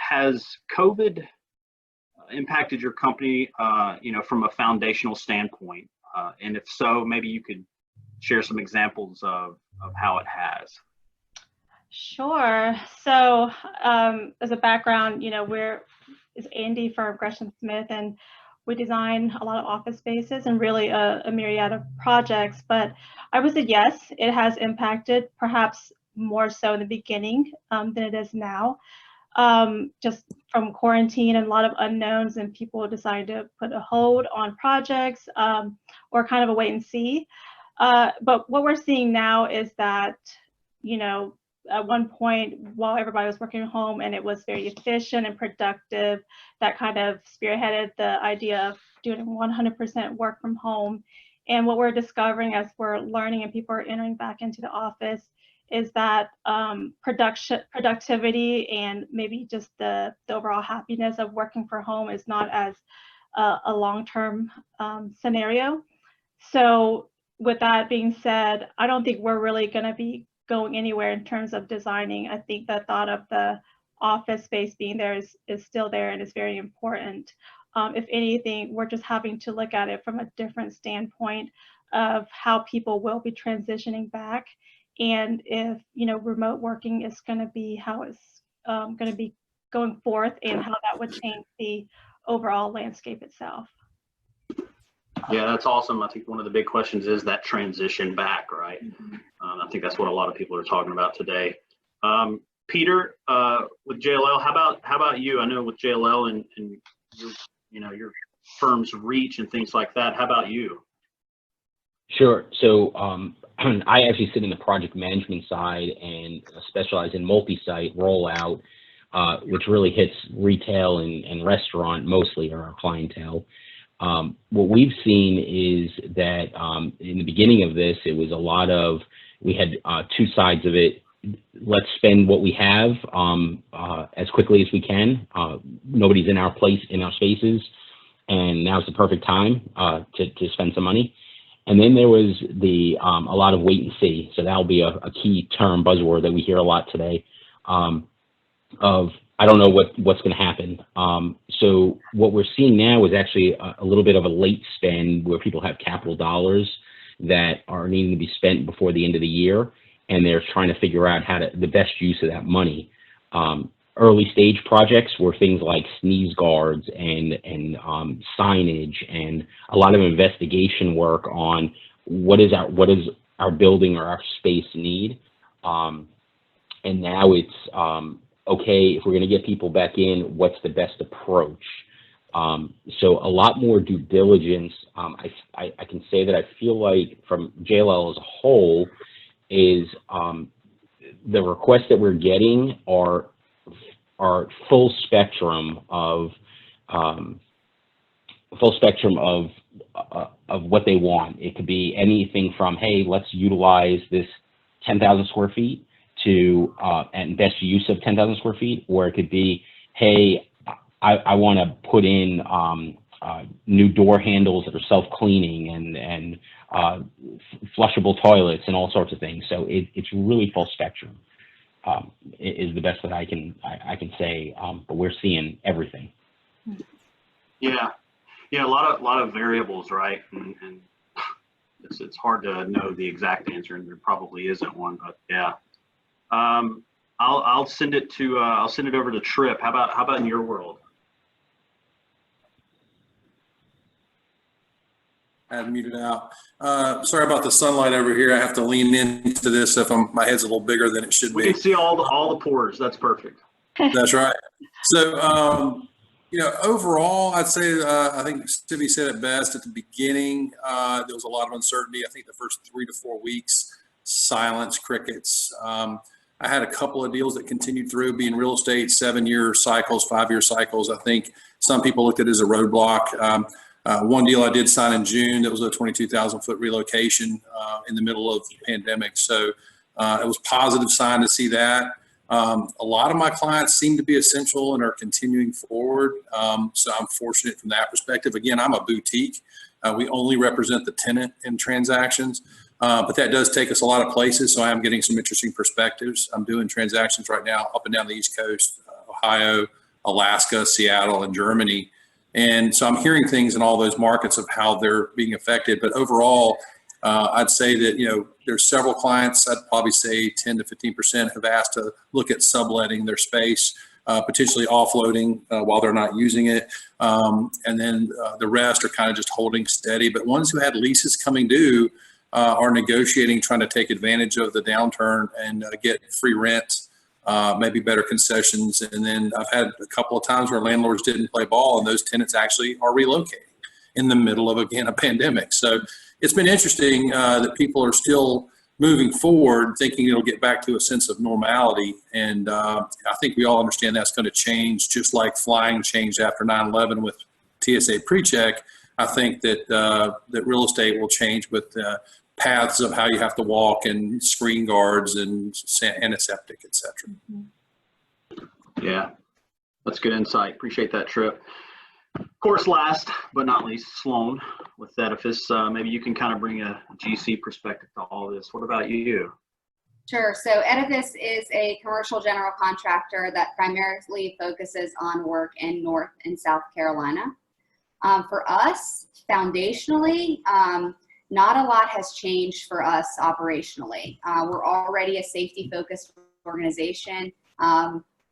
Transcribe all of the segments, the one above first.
has COVID impacted your company, from a foundational standpoint? And if so, maybe you could share some examples of how it has. Sure. So as a background, it's Andy for Gresham Smith, and we design a lot of office spaces and really a myriad of projects. But I would say yes, it has impacted, perhaps more so in the beginning than it is now. Just from quarantine and a lot of unknowns, and people decided to put a hold on projects or kind of a wait and see. But what we're seeing now is that, at one point, while everybody was working at home and it was very efficient and productive, that kind of spearheaded the idea of doing 100% work from home. And what we're discovering as we're learning and people are entering back into the office is that productivity and maybe just the overall happiness of working from home is not as a long-term scenario. So with that being said, I don't think we're really going to be going anywhere in terms of designing. I think the thought of the office space being there is still there and is very important. If anything, we're just having to look at it from a different standpoint of how people will be transitioning back, and if remote working is going to be how it's going to be going forth, and how that would change the overall landscape itself. Yeah, that's awesome. I think one of the big questions is that transition back, right? Mm-hmm. I think that's what a lot of people are talking about today. Peter, with JLL, how about you? I know with JLL and your firm's reach and things like that. How about you? Sure. So I actually sit in the project management side and specialize in multi-site rollout, which really hits retail and restaurant mostly, are our clientele. What we've seen is that in the beginning of this, it was a lot of, we had two sides of it. Let's spend what we have as quickly as we can. Nobody's in our spaces, and now's the perfect time to spend some money. And then there was a lot of wait and see. So that'll be a key term, buzzword that we hear a lot today, of I don't know what's going to happen. So what we're seeing now is actually a little bit of a late spend, where people have capital dollars that are needing to be spent before the end of the year, and they're trying to figure out the best use of that money. Early stage projects were things like sneeze guards and signage, and a lot of investigation work on what is our building or our space need. And now it's okay, if we're going to get people back in, what's the best approach? So a lot more due diligence. I can say that I feel like from JLL as a whole is the requests that we're getting are full spectrum of what they want. It could be anything from, hey, let's utilize this 10,000 square feet to and best use of 10,000 square feet, or it could be, hey, I want to put in new door handles that are self-cleaning and flushable toilets and all sorts of things. So it's really full spectrum. Is the best that I can say, but we're seeing everything. Yeah, a lot of variables, right? And it's hard to know the exact answer, and there probably isn't one, but yeah. I'll send it over to Tripp. How about in your world? I had muted out. Sorry about the sunlight over here. I have to lean into this if my head's a little bigger than it should be. We can see all the pores. That's perfect. That's right. So, overall, I'd say I think Stevie said it best at the beginning. There was a lot of uncertainty. I think the first 3 to 4 weeks, silence, crickets. I had a couple of deals that continued through, being real estate, 7-year cycles, 5-year cycles. I think some people looked at it as a roadblock. One deal I did sign in June, that was a 22,000 foot relocation in the middle of the pandemic. So it was a positive sign to see that. A lot of my clients seem to be essential and are continuing forward. So I'm fortunate from that perspective. Again, I'm a boutique. We only represent the tenant in transactions, but that does take us a lot of places. So I am getting some interesting perspectives. I'm doing transactions right now up and down the East Coast, Ohio, Alaska, Seattle, and Germany. And so I'm hearing things in all those markets of how they're being affected. But overall, I'd say that, there's several clients, I'd probably say 10 to 15% have asked to look at subletting their space, potentially offloading while they're not using it. And then the rest are kind of just holding steady. But ones who had leases coming due are negotiating, trying to take advantage of the downturn and get free rent, maybe better concessions. And then I've had a couple of times where landlords didn't play ball and those tenants actually are relocating in the middle of, again, a pandemic. So it's been interesting that people are still moving forward, thinking it'll get back to a sense of normality. And I think we all understand that's going to change, just like flying changed after 9/11 with TSA PreCheck. I think that that real estate will change with paths of how you have to walk and screen guards and antiseptic, et cetera. Yeah, that's good insight. Appreciate that, Tripp. Of course, last but not least, Sloan with Edifice. Maybe you can kind of bring a GC perspective to all this. What about you? Sure. So Edifice is a commercial general contractor that primarily focuses on work in North and South Carolina. For us, foundationally, not a lot has changed for us operationally. We're already a safety-focused organization.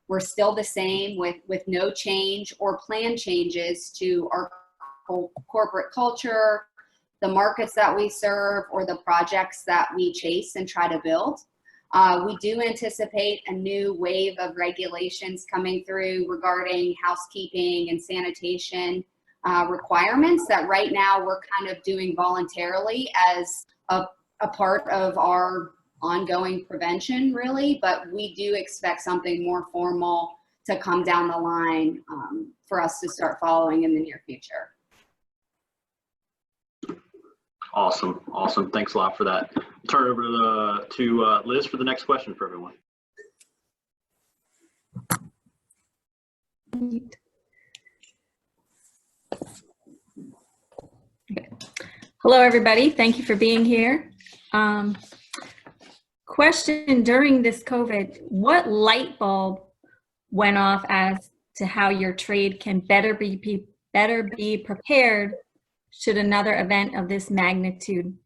We're still the same with no change or plan changes to our corporate culture, the markets that we serve, or the projects that we chase and try to build. We do anticipate a new wave of regulations coming through regarding housekeeping and sanitation requirements that right now we're kind of doing voluntarily as a part of our ongoing prevention, really, but we do expect something more formal to come down the line for us to start following in the near future. Awesome. Awesome. Thanks a lot for that. Turn it over to Liz for the next question for everyone. Okay. Hello, everybody. Thank you for being here. Question: during this COVID, what light bulb went off as to how your trade can better be prepared should another event of this magnitude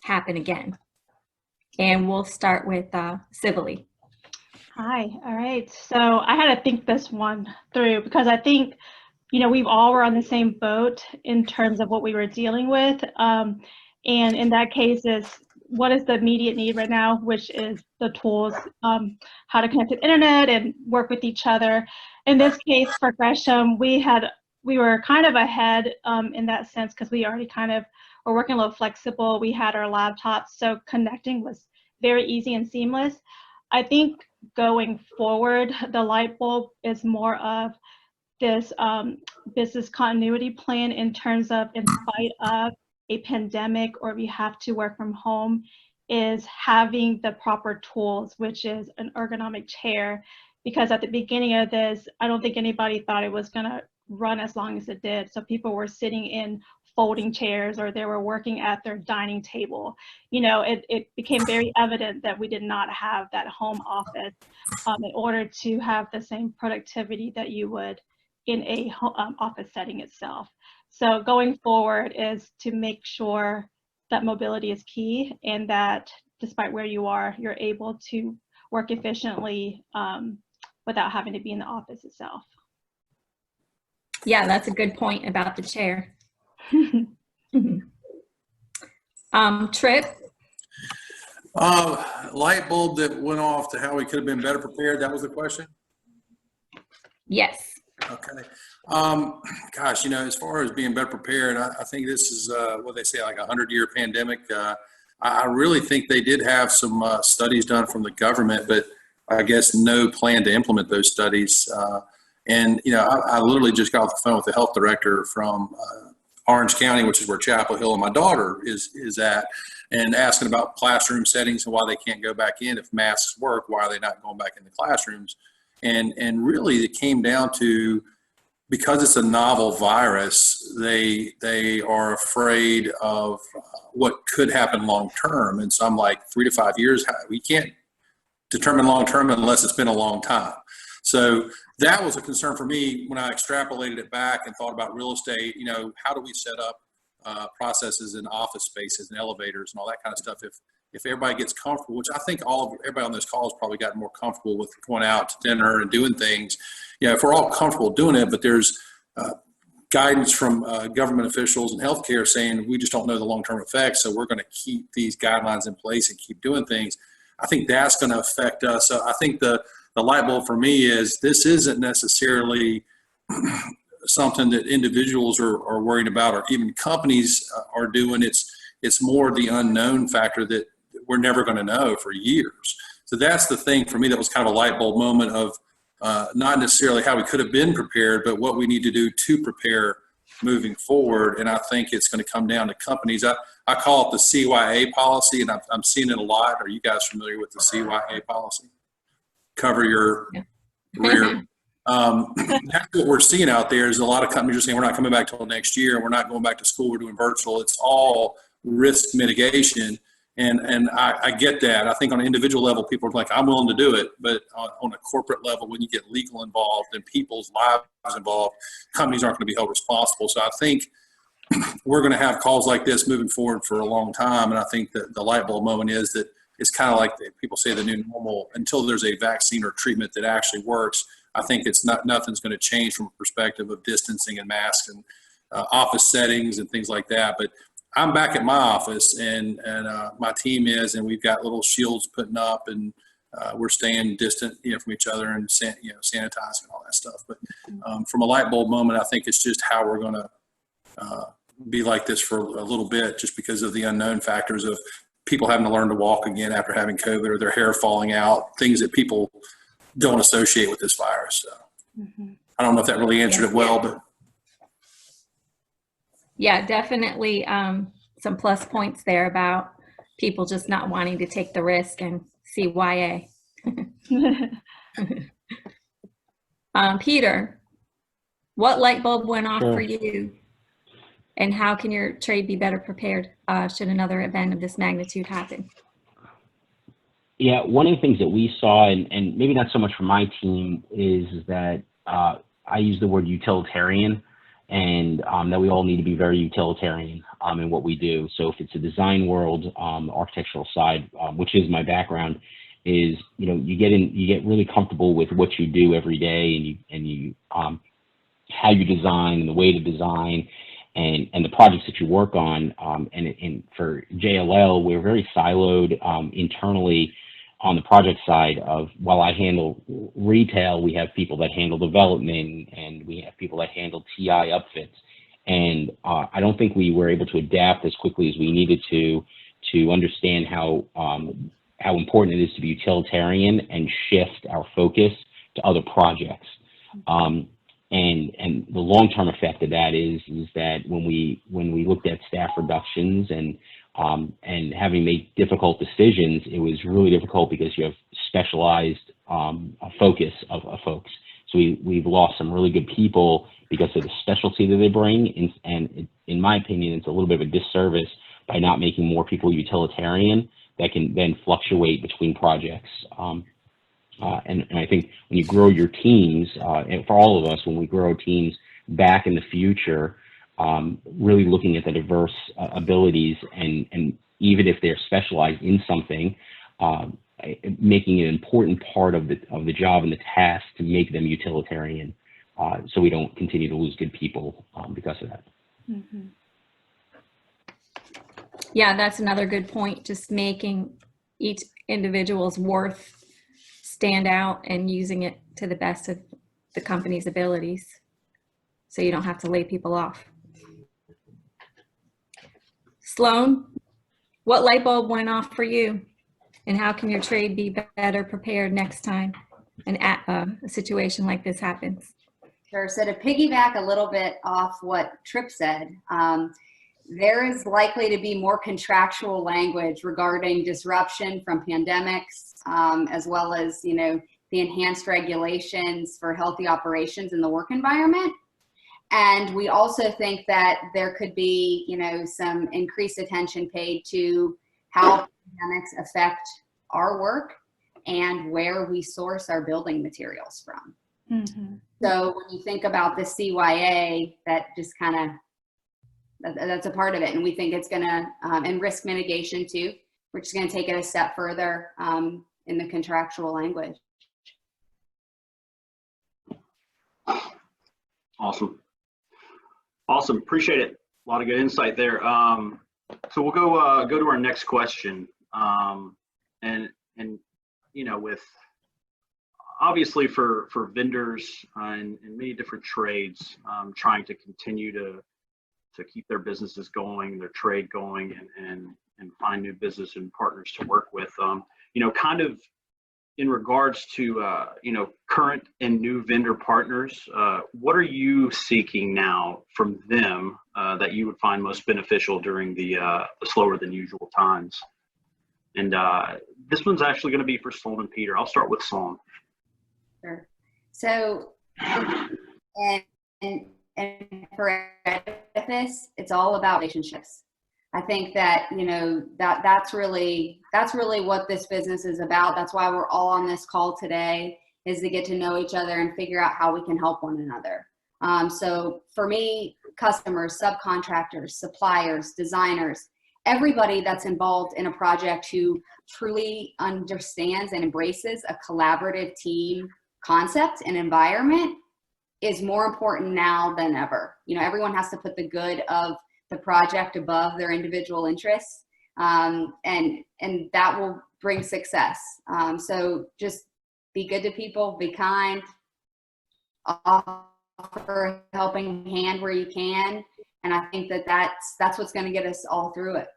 happen again? And we'll start with Sivilay. Hi. All right. So I had to think this one through because I think, we've all were on the same boat in terms of what we were dealing with. And in that case is, what is the immediate need right now, which is the tools, how to connect to the internet and work with each other. In this case for Gresham, we were kind of ahead in that sense because we already kind of were working a little flexible. We had our laptops, so connecting was very easy and seamless. I think going forward, the light bulb is more of this business continuity plan in terms of, in spite of a pandemic or we have to work from home, is having the proper tools, which is an ergonomic chair. Because at the beginning of this, I don't think anybody thought it was gonna run as long as it did. So people were sitting in folding chairs or they were working at their dining table. It became very evident that we did not have that home office in order to have the same productivity that you would in a office setting itself. So going forward is to make sure that mobility is key and that despite where you are, you're able to work efficiently without having to be in the office itself. Yeah, that's a good point about the chair. Tripp? Light bulb that went off to how we could have been better prepared. That was the question? Yes. Okay. Gosh, as far as being better prepared, I think this is what they say, like a 100-year pandemic. I really think they did have some studies done from the government, but I guess no plan to implement those studies. And I literally just got off the phone with the health director from Orange County, which is where Chapel Hill and my daughter is at, and asking about classroom settings and why they can't go back in. If masks work, why are they not going back into classrooms? And really it came down to, because it's a novel virus, they are afraid of what could happen long term. And so I'm like, 3 to 5 years, we can't determine long term unless it's been a long time. So that was a concern for me when I extrapolated it back and thought about real estate. You know, how do we set up processes in office spaces and elevators and all that kind of stuff? If everybody gets comfortable, which I think everybody on this call has probably gotten more comfortable with going out to dinner and doing things. You know, if we're all comfortable doing it, but there's guidance from government officials and healthcare saying we just don't know the long-term effects, so we're going to keep these guidelines in place and keep doing things. I think that's going to affect us. So I think the light bulb for me is this isn't necessarily something that individuals are worried about or even companies are doing. It's more the unknown factor that we're never going to know for years. So that's the thing for me that was kind of a light bulb moment of not necessarily how we could have been prepared, but what we need to do to prepare moving forward. And I think it's going to come down to companies. I call it the CYA policy, and I'm seeing it a lot. Are you guys familiar with the CYA policy? Cover your rear. That's what we're seeing out there is a lot of companies are saying we're not coming back till next year, and we're not going back to school, we're doing virtual. It's all risk mitigation. And I get that. I think on an individual level, people are like, I'm willing to do it. But on a corporate level, when you get legal involved and people's lives involved, companies aren't going to be held responsible. So I think we're going to have calls like this moving forward for a long time. And I think that the light bulb moment is that it's kind of like people say the new normal until there's a vaccine or treatment that actually works. I think nothing's going to change from a perspective of distancing and masks and office settings and things like that. But I'm back at my office and my team is, and we've got little shields putting up and we're staying distant, from each other and sanitizing and all that stuff. But from a light bulb moment, I think it's just how we're going to be like this for a little bit, just because of the unknown factors of people having to learn to walk again after having COVID or their hair falling out, things that people don't associate with this virus. So I don't know if that really answered it well, but. Yeah, definitely some plus points there about people just not wanting to take the risk and CYA. Peter, what light bulb went off for you, and how can your trade be better prepared should another event of this magnitude happen? Yeah, one of the things that we saw, and maybe not so much for my team, is that I use the word utilitarian, and that we all need to be very utilitarian in what we do. So if it's a design world, architectural side, which is my background, is you get really comfortable with what you do every day, and you how you design and the way to design, and the projects that you work on. And for JLL, we're very siloed internally on the project side of, while I handle retail, we have people that handle development, and we have people that handle TI upfits. And I don't think we were able to adapt as quickly as we needed to understand how important it is to be utilitarian and shift our focus to other projects. And the long-term effect of that is that when we looked at staff reductions and having made difficult decisions, it was really difficult because you have specialized focus of folks. So we've lost some really good people because of the specialty that they bring. And in my opinion, it's a little bit of a disservice by not making more people utilitarian that can then fluctuate between projects. And I think when you grow your teams, and for all of us, when we grow teams back in the future, really looking at the diverse abilities, and even if they're specialized in something, making an important part of the job and the task to make them utilitarian, so we don't continue to lose good people because of that. Yeah, that's another good point. Just making each individual's worth stand out and using it to the best of the company's abilities, so you don't have to lay people off. Sloan, what light bulb went off for you, and how can your trade be better prepared next time a situation like this happens? Sure. So to piggyback a little bit off what Tripp said, there is likely to be more contractual language regarding disruption from pandemics, as well as, the enhanced regulations for healthy operations in the work environment. And we also think that there could be, some increased attention paid to how pandemics affect our work and where we source our building materials from. Mm-hmm. So when you think about the CYA, that just kind of, that's a part of it. And we think it's gonna, and risk mitigation too, we're just gonna take it a step further in the contractual language. Awesome. Awesome. Appreciate it. A lot of good insight there. So we'll go to our next question. And you know, with obviously for vendors in many different trades, trying to continue to keep their businesses going, their trade going, and find new business and partners to work with, you know, kind of in regards to, you know, current and new vendor partners, what are you seeking now from them that you would find most beneficial during the slower than usual times? And this one's actually going to be for Sloan and Peter. I'll start with Sloan. Sure. So, and for Edifice, it's all about relationships. I think that, you know, that's really what this business is about. That's why we're all on this call today, is to get to know each other and figure out how we can help one another. So for me, customers, subcontractors, suppliers, designers, everybody that's involved in a project who truly understands and embraces a collaborative team concept and environment is more important now than ever. You know, everyone has to put the good of the project above their individual interests, and that will bring success. So just be good to people, be kind, offer a helping hand where you can, and I think that's what's going to get us all through it.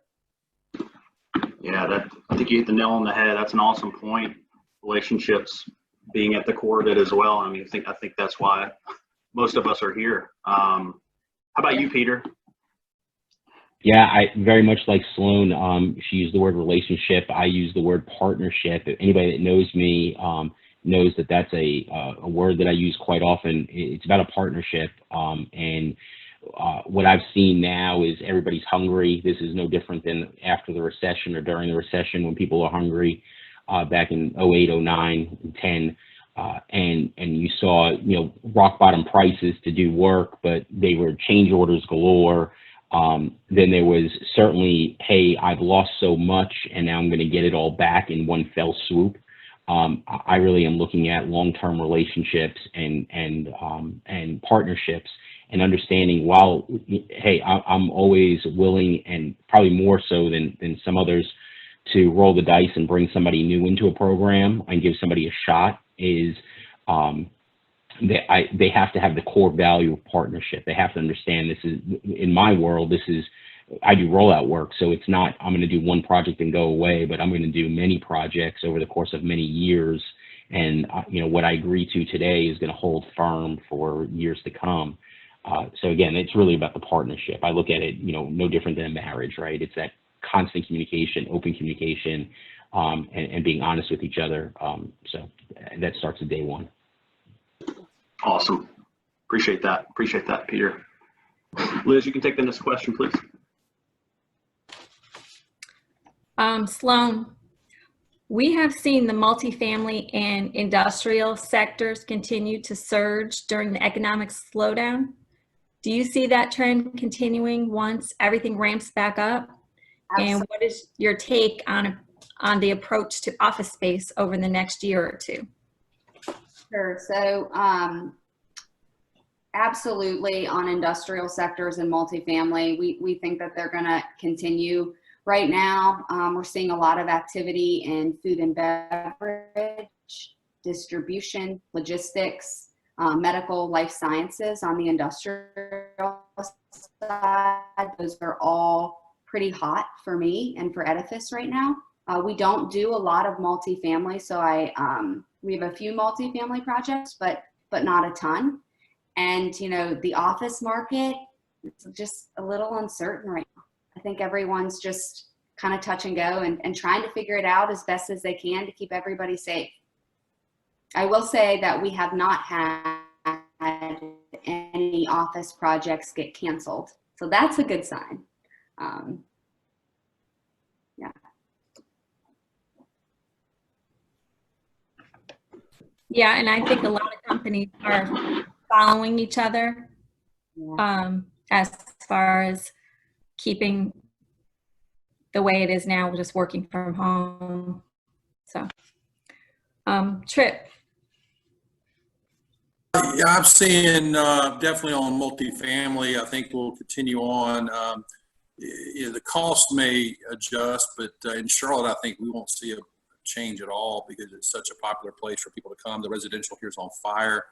Yeah, I think you hit the nail on the head. That's an awesome point. Relationships being at the core of it as well. I mean, I think that's why most of us are here. How about you, Peter? Yeah, I very much like Sloan. She used the word relationship. I use the word partnership. Anybody that knows me knows that that's a word that I use quite often. It's about a partnership. And what I've seen now is everybody's hungry. This is no different than after the recession or during the recession when people are hungry back in 08, 09, and 10. And you saw, you know, rock bottom prices to do work, but they were change orders galore. Then there was certainly, hey, I've lost so much and now I'm going to get it all back in one fell swoop. I really am looking at long-term relationships and partnerships and understanding, while, hey, I'm always willing, and probably more so than some others, to roll the dice and bring somebody new into a program and give somebody a shot, is they have to have the core value of partnership. They have to understand, this is, in my world, I do rollout work, so it's not, I'm going to do one project and go away, but I'm going to do many projects over the course of many years. And, you know, what I agree to today is going to hold firm for years to come. So again, it's really about the partnership. I look at it, you know, no different than a marriage, right? It's that constant communication, open communication, and being honest with each other. So that starts at day one. Awesome. Appreciate that. Appreciate that, Peter. Liz, you can take the next question, please. Sloan, we have seen the multifamily and industrial sectors continue to surge during the economic slowdown. Do you see that trend continuing once everything ramps back up? Absolutely. And what is your take on the approach to office space over the next year or two? Sure. So absolutely, on industrial sectors and multifamily, we think that they're going to continue. Right now, we're seeing a lot of activity in food and beverage, distribution, logistics, medical, life sciences on the industrial side. Those are all pretty hot for me and for Edifice right now. We don't do a lot of multifamily, so we have a few multifamily projects, but not a ton. And, you know, the office market, it's just a little uncertain right now. I think everyone's just kind of touch and go and trying to figure it out as best as they can to keep everybody safe. I will say that we have not had any office projects get canceled, so that's a good sign. Yeah. Yeah, and I think a lot of companies are following each other as far as keeping the way it is now, just working from home. So, Tripp. Yeah, I'm seeing definitely on multifamily. I think we'll continue on. The cost may adjust, but in Charlotte, I think we won't see a change at all because it's such a popular place for people to come. The residential here is on fire.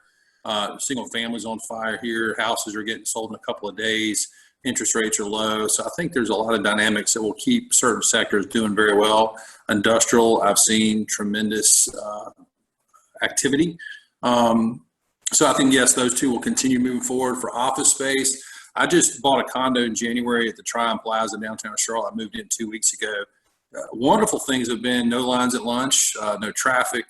Single families on fire here. Houses are getting sold in a couple of days. Interest rates are low. So I think there's a lot of dynamics that will keep certain sectors doing very well. Industrial, I've seen tremendous activity. So I think, yes, those two will continue moving forward. For office space, I just bought a condo in January at the Tryon Plaza downtown Charlotte. I moved in 2 weeks ago. Wonderful things have been no lines at lunch, no traffic.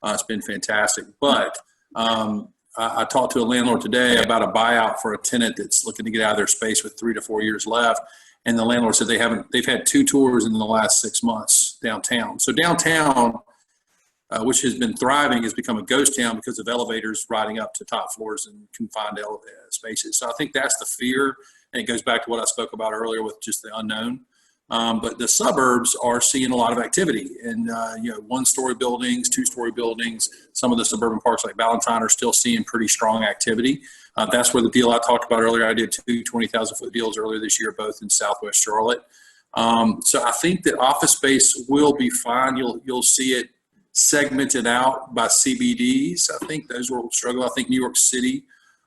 It's been fantastic. But I talked to a landlord today about a buyout for a tenant that's looking to get out of their space with 3 to 4 years left. And the landlord said they've had 2 tours in the last 6 months downtown. So downtown, which has been thriving, has become a ghost town because of elevators riding up to top floors and confined spaces. So I think that's the fear. And it goes back to what I spoke about earlier with just the unknown. But the suburbs are seeing a lot of activity, and 1-story buildings, 2-story buildings. Some of the suburban parks like Ballantyne are still seeing pretty strong activity. That's where the deal I talked about earlier. I did 2 20,000-foot deals earlier this year, both in Southwest Charlotte. So I think that office space will be fine. You'll see it segmented out by CBDs. I think those will struggle. I think New York City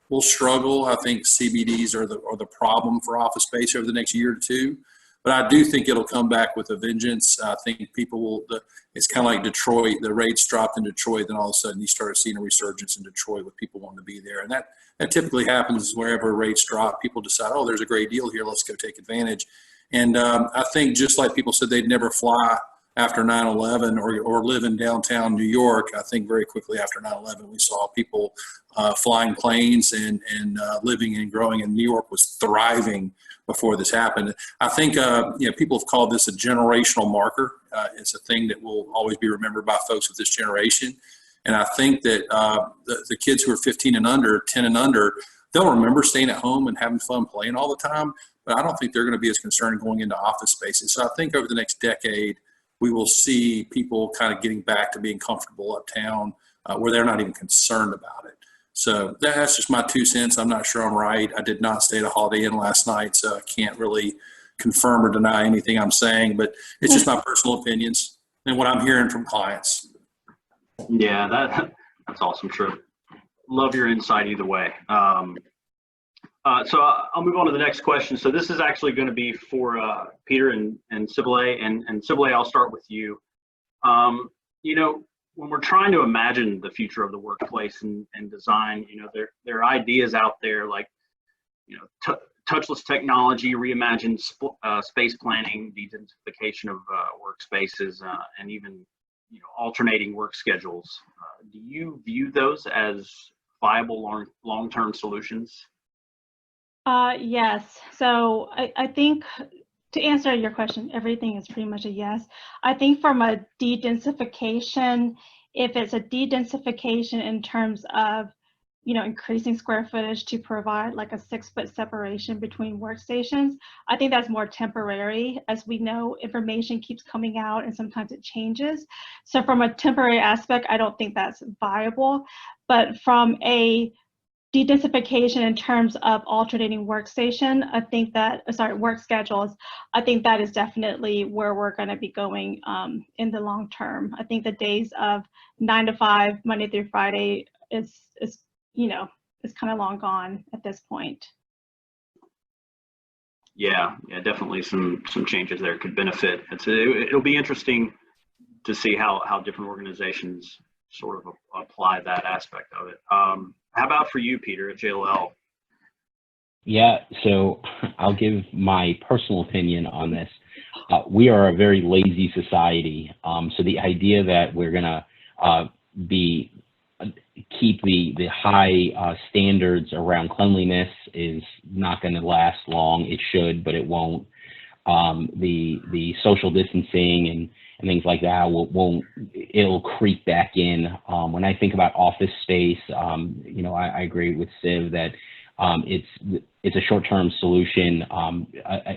will struggle. I think CBDs are the problem for office space over the next year or two. But I do think it'll come back with a vengeance. I think people will, it's kind of like Detroit. The rates dropped in Detroit, then all of a sudden you started seeing a resurgence in Detroit with people wanting to be there. And that typically happens wherever rates drop. People decide, oh, there's a great deal here. Let's go take advantage. And I think just like people said they'd never fly after 9/11 or live in downtown New York, I think very quickly after 9/11 we saw people flying planes and living and growing, and New York was thriving before this happened. I think people have called this a generational marker. It's a thing that will always be remembered by folks of this generation. And I think that the kids who are 15 and under, 10 and under, they'll remember staying at home and having fun playing all the time, but I don't think they're going to be as concerned going into office spaces. So I think over the next decade, we will see people kind of getting back to being comfortable uptown where they're not even concerned about it. So that's just my 2 cents. I'm not sure I'm right. I did not stay at a Holiday Inn last night, so I can't really confirm or deny anything I'm saying, but it's just my personal opinions and what I'm hearing from clients. Yeah, that's awesome, Tripp. Love your insight either way. So I'll move on to the next question. So this is actually going to be for Peter and Sivilay, and Sivilay, I'll start with you. When we're trying to imagine the future of the workplace and design, there are ideas out there like, touchless technology, reimagined space planning, dedensification of workspaces, and even, alternating work schedules. Do you view those as viable long-term solutions? Yes. So I think to answer your question, everything is pretty much a yes. I think from a de-densification, if it's a de-densification in terms of, increasing square footage to provide like a 6-foot separation between workstations, I think that's more temporary. As we know, information keeps coming out and sometimes it changes. So from a temporary aspect, I don't think that's viable. But from a de-densification in terms of alternating workstation, I think that, work schedules, I think that is definitely where we're going to be going in the long term. I think the days of 9 to 5, Monday through Friday is kind of long gone at this point. Yeah, definitely some changes there could benefit. It'll be interesting to see how different organizations sort of apply that aspect of it. How about for you, Peter, at JLL? Yeah, so I'll give my personal opinion on this. We are a very lazy society. So the idea that we're going to keep the high standards around cleanliness is not going to last long. It should, but it won't. the social distancing and things like that it'll creep back in. When I think about office space, you know, I agree with Siv that it's a short-term solution.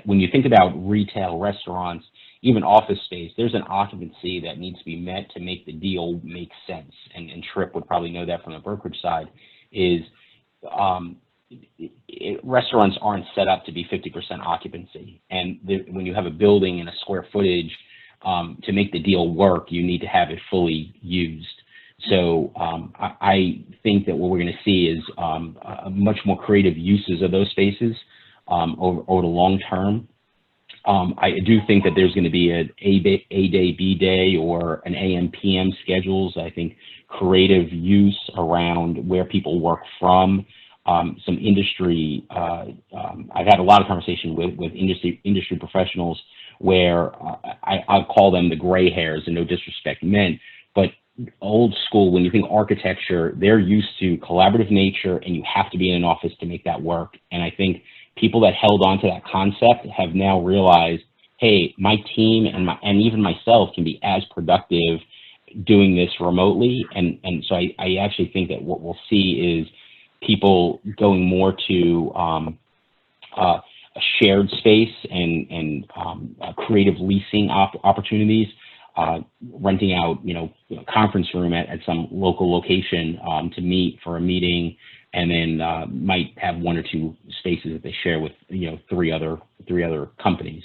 When you think about retail, restaurants, even office space, there's an occupancy that needs to be met to make the deal make sense. And Tripp would probably know that from the brokerage side, is restaurants aren't set up to be 50% occupancy. And when you have a building and a square footage, to make the deal work, you need to have it fully used. So I think that what we're going to see is a much more creative uses of those spaces over the long term. I do think that there's going to be an A day, B day, or an AM, PM schedules. I think creative use around where people work from. Some industry, I've had a lot of conversation with industry professionals where I'll call them the gray hairs, and no disrespect meant, but old school, when you think architecture, they're used to collaborative nature, and you have to be in an office to make that work. And I think people that held on to that concept have now realized, hey, my team and even myself can be as productive doing this remotely. And so I actually think that what we'll see is people going more to a shared space and creative leasing opportunities, renting out, you know, a conference room at some local location to meet for a meeting, and then might have one or two spaces that they share with, you know, three other companies.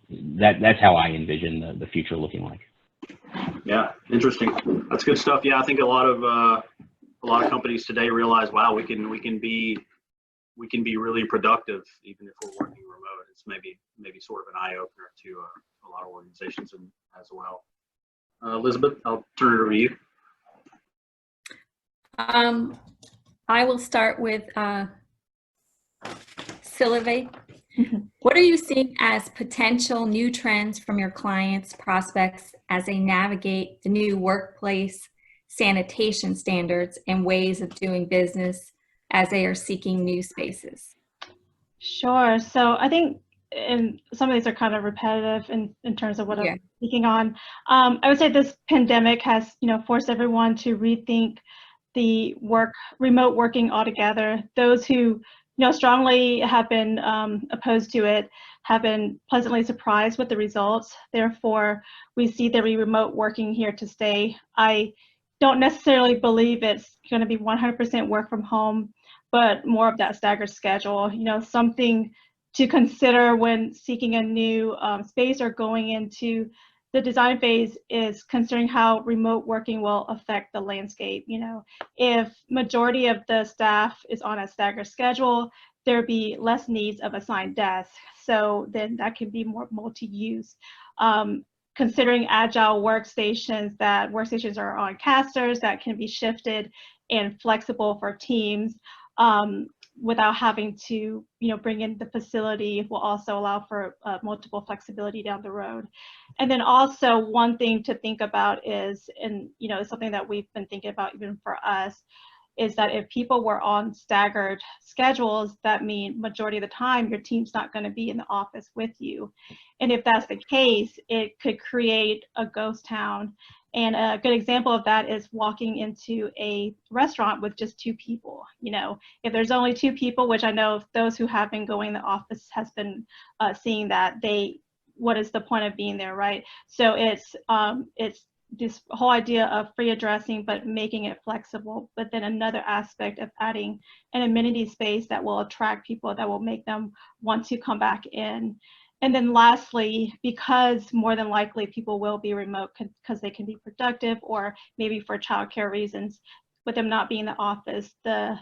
That's how I envision the future looking like. Yeah, interesting. That's good stuff. Yeah, I think a lot of companies today realize, wow, we can be really productive even if we're working remote. It's maybe sort of an eye opener to a lot of organizations as well. Elizabeth, I'll turn it over to you. I will start with Sivilay. What are you seeing as potential new trends from your clients, prospects, as they navigate the new workplace sanitation standards and ways of doing business as they are seeking new spaces? Sure. So I think, and some of these are kind of repetitive in terms of what I'm speaking on. I would say this pandemic has, you know, forced everyone to rethink the remote working altogether. Those who, you know, strongly have been opposed to it have been pleasantly surprised with the results. Therefore, we see the remote working here to stay. I don't necessarily believe it's going to be 100% work from home, but more of that staggered schedule. You know, something to consider when seeking a new space or going into the design phase is considering how remote working will affect the landscape. You know, if majority of the staff is on a staggered schedule, there'd be less needs of assigned desks. So then that can be more multi-use. Considering agile workstations, that workstations are on casters that can be shifted and flexible for teams without having to, you know, bring in the facility will also allow for multiple flexibility down the road. And then also one thing to think about is, and you know, it's something that we've been thinking about even for us, is that if people were on staggered schedules, that mean majority of the time your team's not going to be in the office with you. And if that's the case, it could create a ghost town. And a good example of that is walking into a restaurant with just 2 people. You know, if there's only 2 people, which I know those who have been going to the office has been seeing that, what is the point of being there, right? So it's this whole idea of free addressing, but making it flexible. But then another aspect of adding an amenity space that will attract people, that will make them want to come back in. And then lastly, because more than likely people will be remote because they can be productive, or maybe for childcare reasons, with them not being in the office, the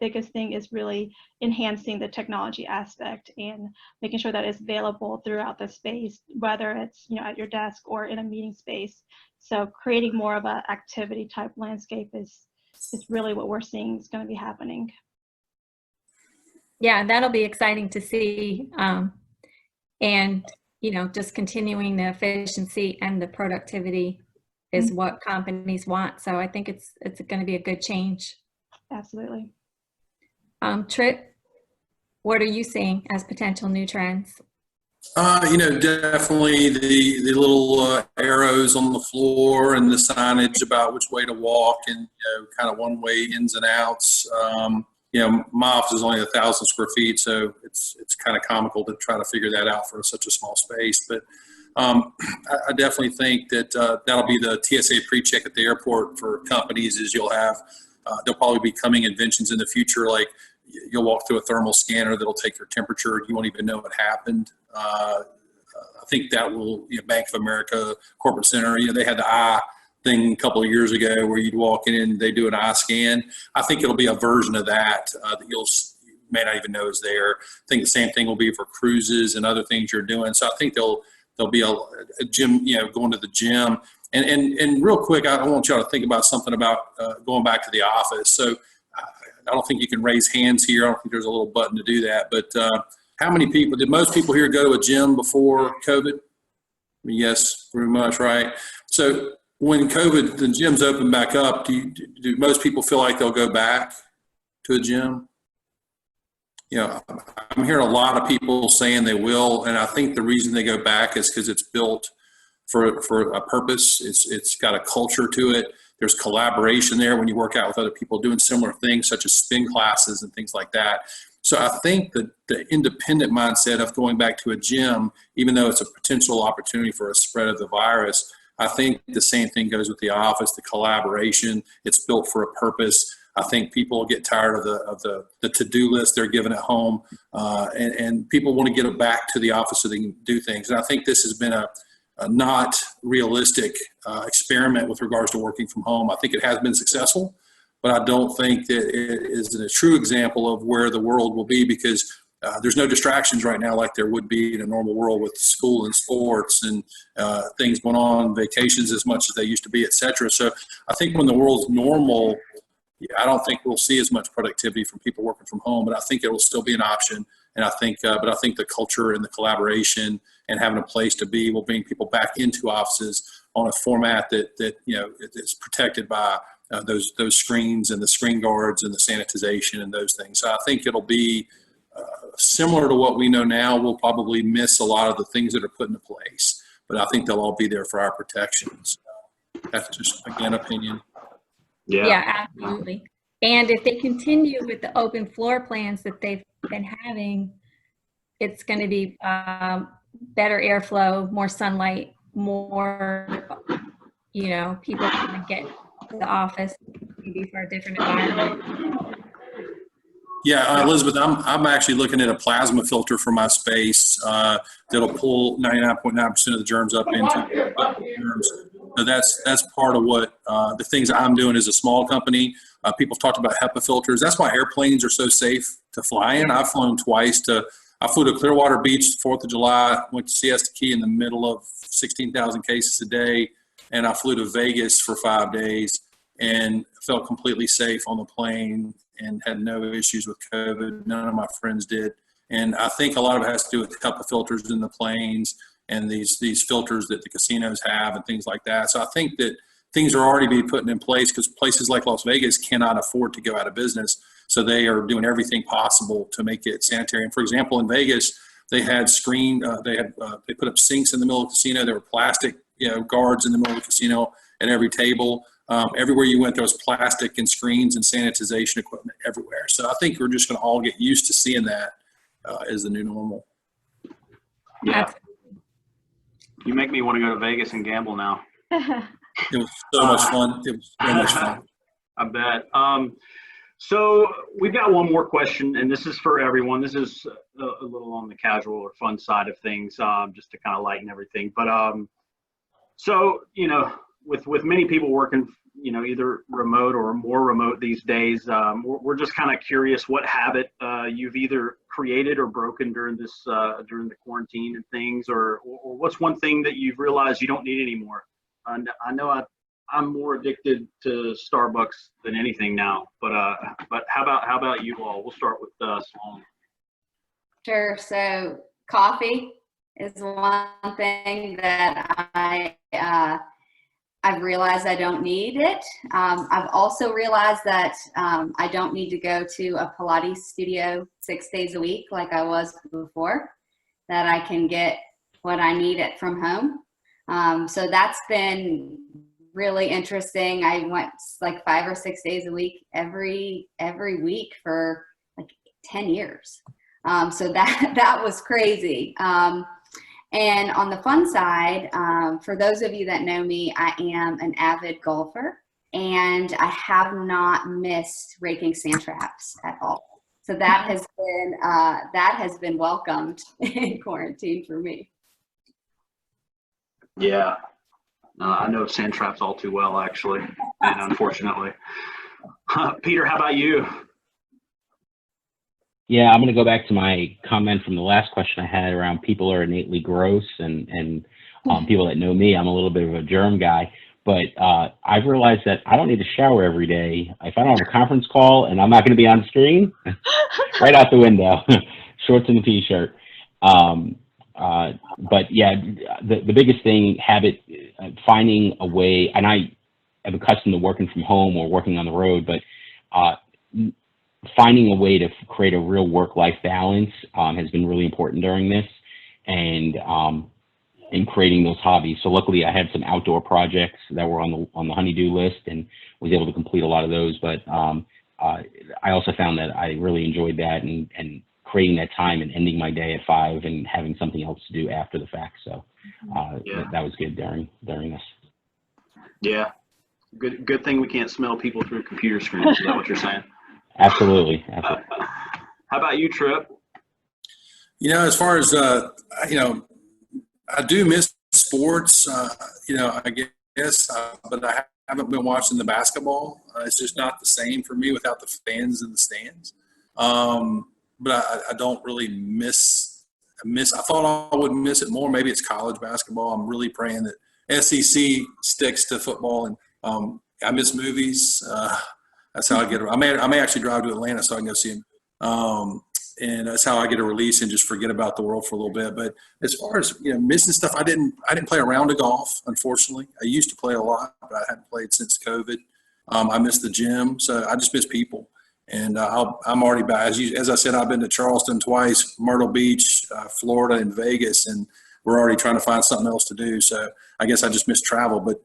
biggest thing is really enhancing the technology aspect and making sure that it's available throughout the space, whether it's, you know, at your desk or in a meeting space. So creating more of an activity type landscape is really what we're seeing is going to be happening. Yeah, that'll be exciting to see. And, you know, just continuing the efficiency and the productivity is what companies want. So I think it's going to be a good change. Absolutely. Tripp, what are you seeing as potential new trends? Definitely the little arrows on the floor and the signage about which way to walk and, kind of one way ins and outs. My office is only 1,000 square feet, so it's kind of comical to try to figure that out for such a small space. But I definitely think that that'll be the TSA pre-check at the airport for companies. Is you'll have there'll probably be coming inventions in the future, like you'll walk through a thermal scanner that'll take your temperature. You won't even know what happened. I think that will, Bank of America Corporate Center, they had the eye thing a couple of years ago where you'd walk in and they do an eye scan. I think it'll be a version of that that you may not even know is there. I think the same thing will be for cruises and other things you're doing. So I think there'll be a gym, going to the gym. And real quick, I want y'all to think about something about going back to the office. So I don't think you can raise hands here. I don't think there's a little button to do that. But how many people, did most people here go to a gym before COVID? Yes, pretty much, right? So when COVID, the gyms open back up, do most people feel like they'll go back to a gym? I'm hearing a lot of people saying they will, and I think the reason they go back is because it's built for a purpose. It's got a culture to it. There's collaboration there when you work out with other people doing similar things, such as spin classes and things like that. So I think that the independent mindset of going back to a gym, even though it's a potential opportunity for a spread of the virus, I think the same thing goes with the office, the collaboration. It's built for a purpose. I think people get tired of the to-do list they're given at home, and people want to get back to the office so they can do things. And I think this has been a not realistic experiment with regards to working from home. I think it has been successful, but I don't think that it is a true example of where the world will be, because there's no distractions right now like there would be in a normal world with school and sports and things going on, vacations as much as they used to be, et cetera. So I think when the world's normal, I don't think we'll see as much productivity from people working from home, but I think it will still be an option. And I think, but I think the culture and the collaboration and having a place to be will bring people back into offices on a format that is protected by those screens and the screen guards and the sanitization and those things. So I think it'll be similar to what we know now. We'll probably miss a lot of the things that are put into place, but I think they'll all be there for our protections. That's just, again, opinion. Yeah, absolutely. And if they continue with the open floor plans that they've been having, it's going to be better airflow, more sunlight, more, people can get to the office, maybe for a different environment. Yeah, Elizabeth, I'm actually looking at a plasma filter for my space that'll pull 99.9% of the germs up into germs. So that's part of what the things I'm doing as a small company. People have talked about HEPA filters. That's why airplanes are so safe to fly in. I've flown twice I flew to Clearwater Beach 4th of July, went to Siesta Key in the middle of 16,000 cases a day, and I flew to Vegas for 5 days and felt completely safe on the plane and had no issues with COVID. None of my friends did. And I think a lot of it has to do with HEPA filters in the planes and these filters that the casinos have and things like that. So I think that things are already being put in place because places like Las Vegas cannot afford to go out of business. So they are doing everything possible to make it sanitary. And for example, in Vegas, they had they put up sinks in the middle of the casino. There were plastic, guards in the middle of the casino at every table. Everywhere you went, there was plastic and screens and sanitization equipment everywhere. So I think we're just going to all get used to seeing that as the new normal. Yeah. You make me want to go to Vegas and gamble now. It was so much fun. It was so much fun. I bet. So we've got one more question, and this is for everyone. This is a little on the casual or fun side of things, just to kind of lighten everything. But so, with many people working, either remote or more remote these days, we're just kind of curious what habit you've either created or broken during this during the quarantine and things, or what's one thing that you've realized you don't need anymore. And I know I'm more addicted to Starbucks than anything now, but how about you all? We'll start with Sloan. Sure. So coffee is one thing that I've realized I don't need it. I've also realized that I don't need to go to a Pilates studio 6 days a week like I was before. that I can get what I need it from home. So that's been really interesting. I went like 5 or 6 days a week, every week for like 10 years. So that was crazy. And on the fun side, for those of you that know me, I am an avid golfer, and I have not missed raking sand traps at all. So that has been welcomed in quarantine for me. Yeah, I know sand traps all too well, actually, and unfortunately. Peter, how about you? Yeah, I'm going to go back to my comment from the last question I had around people are innately gross, and people that know me, I'm a little bit of a germ guy. But I've realized that I don't need to shower every day. If I don't have a conference call and I'm not going to be on screen, right out the window, shorts and a t-shirt. But yeah, the biggest thing, finding a way, and I am accustomed to working from home or working on the road, but finding a way to create a real work-life balance has been really important during this, and in creating those hobbies. So luckily I had some outdoor projects that were on the honey-do list and was able to complete a lot of those. But I also found that I really enjoyed that and creating that time and ending my day at 5 and having something else to do after the fact. So that was good during this. Yeah. Good thing we can't smell people through computer screens. Is that what you're saying? Absolutely. How about you, Tripp? As far as, I do miss sports, I guess, but I haven't been watching the basketball. It's just not the same for me without the fans in the stands. But I don't really miss. I thought I would miss it more. Maybe it's college basketball. I'm really praying that SEC sticks to football, and I miss movies. That's how I get. I may actually drive to Atlanta so I can go see them. And that's how I get a release and just forget about the world for a little bit. But as far as missing stuff, I didn't play a round of golf, unfortunately. I used to play a lot, but I hadn't played since COVID. I miss the gym, so I just miss people. And I'm already back. As I said, I've been to Charleston twice, Myrtle Beach, Florida, and Vegas, and we're already trying to find something else to do. So I guess I just miss travel. But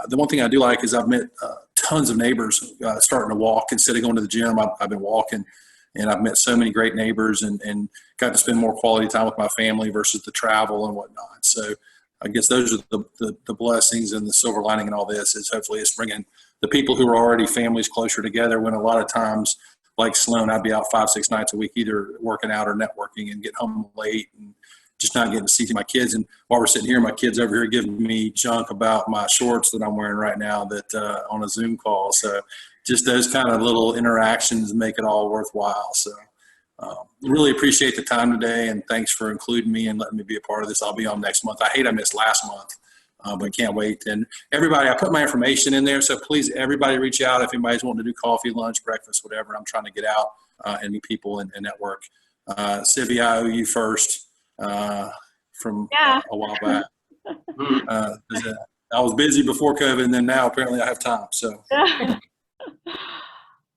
the one thing I do like is I've met tons of neighbors starting to walk instead of going to the gym. I've been walking. And I've met so many great neighbors and got to spend more quality time with my family versus the travel and whatnot. So I guess those are the blessings and the silver lining in all this is hopefully it's bringing the people who are already families closer together when a lot of times, like Sloan, I'd be out 5-6 nights a week either working out or networking and get home late and just not getting to see my kids. And while we're sitting here, my kids over here giving me junk about my shorts that I'm wearing right now that on a Zoom call. So just those kind of little interactions make it all worthwhile. So really appreciate the time today, and thanks for including me and letting me be a part of this. I'll be on next month. I hate I missed last month, but can't wait. And everybody, I put my information in there, so please, everybody reach out if anybody's wanting to do coffee, lunch, breakfast, whatever. I'm trying to get out and meet people and network. Sivy, I owe you first from a while back. I was busy before COVID, and then now apparently I have time. So.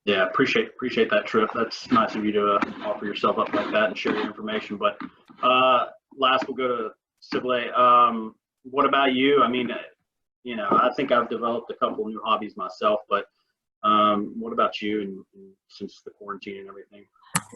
Yeah, appreciate that, Tripp. That's nice of you to offer yourself up like that and share your information. But last, we'll go to Sivilay. What about you? I mean, I think I've developed a couple new hobbies myself, but what about you and since the quarantine and everything?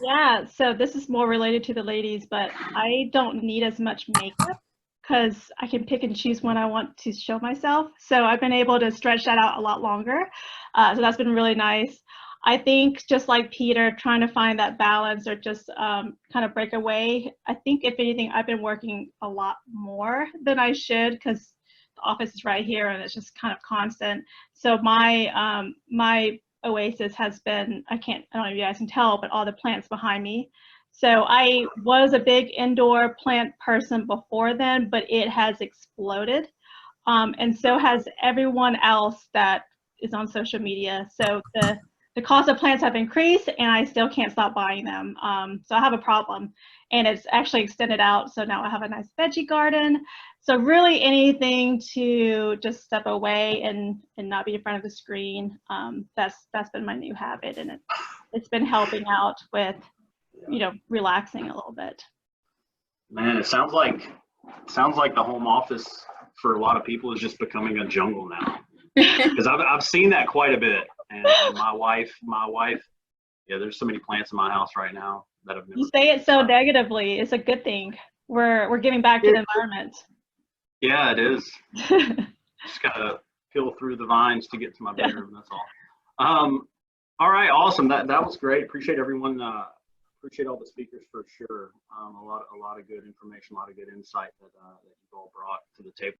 Yeah, so this is more related to the ladies, but I don't need as much makeup because I can pick and choose when I want to show myself. So I've been able to stretch that out a lot longer. So that's been really nice. I think just like Peter, trying to find that balance or just kind of break away. I think if anything, I've been working a lot more than I should because the office is right here and it's just kind of constant. So my my oasis has been, I don't know if you guys can tell, but all the plants behind me. So I was a big indoor plant person before then, but it has exploded. And so has everyone else that is on social media. So the cost of plants have increased and I still can't stop buying them. So I have a problem and it's actually extended out. So now I have a nice veggie garden. So really anything to just step away and not be in front of the screen. That's been my new habit, and it's been helping out with, relaxing a little bit. Man, it sounds like the home office for a lot of people is just becoming a jungle now. Because I've seen that quite a bit, and my wife, yeah, there's so many plants in my house right now that have never. You say it so negatively. It's a good thing. We're giving back to the environment. Yeah, it is. Just gotta peel through the vines to get to my bedroom. That's all. All right, awesome. That was great. Appreciate everyone. Appreciate all the speakers for sure. A lot of good information, a lot of good insight that you all brought to the table.